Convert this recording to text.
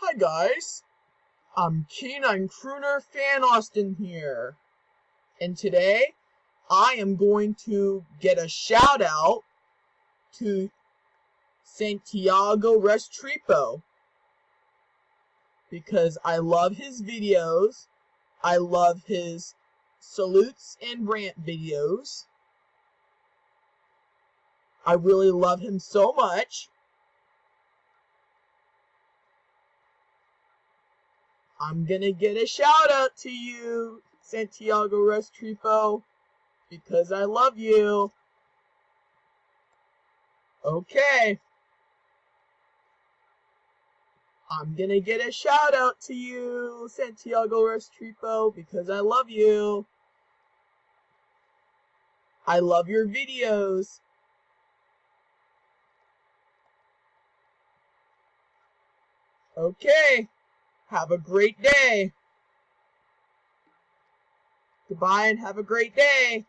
Hi guys, I'm Canine Crooner Fan Austin here, and today I am going to get a shout out to Santiago Restrepo because I love his videos. I love his salutes and rant videos. I really love him so much. I'm gonna get a shout out to you, Santiago Restrepo, because I love you. Okay. I'm gonna get a shout out to you, Santiago Restrepo, because I love you. I love your videos. Okay. Have a great day. Goodbye and have a great day.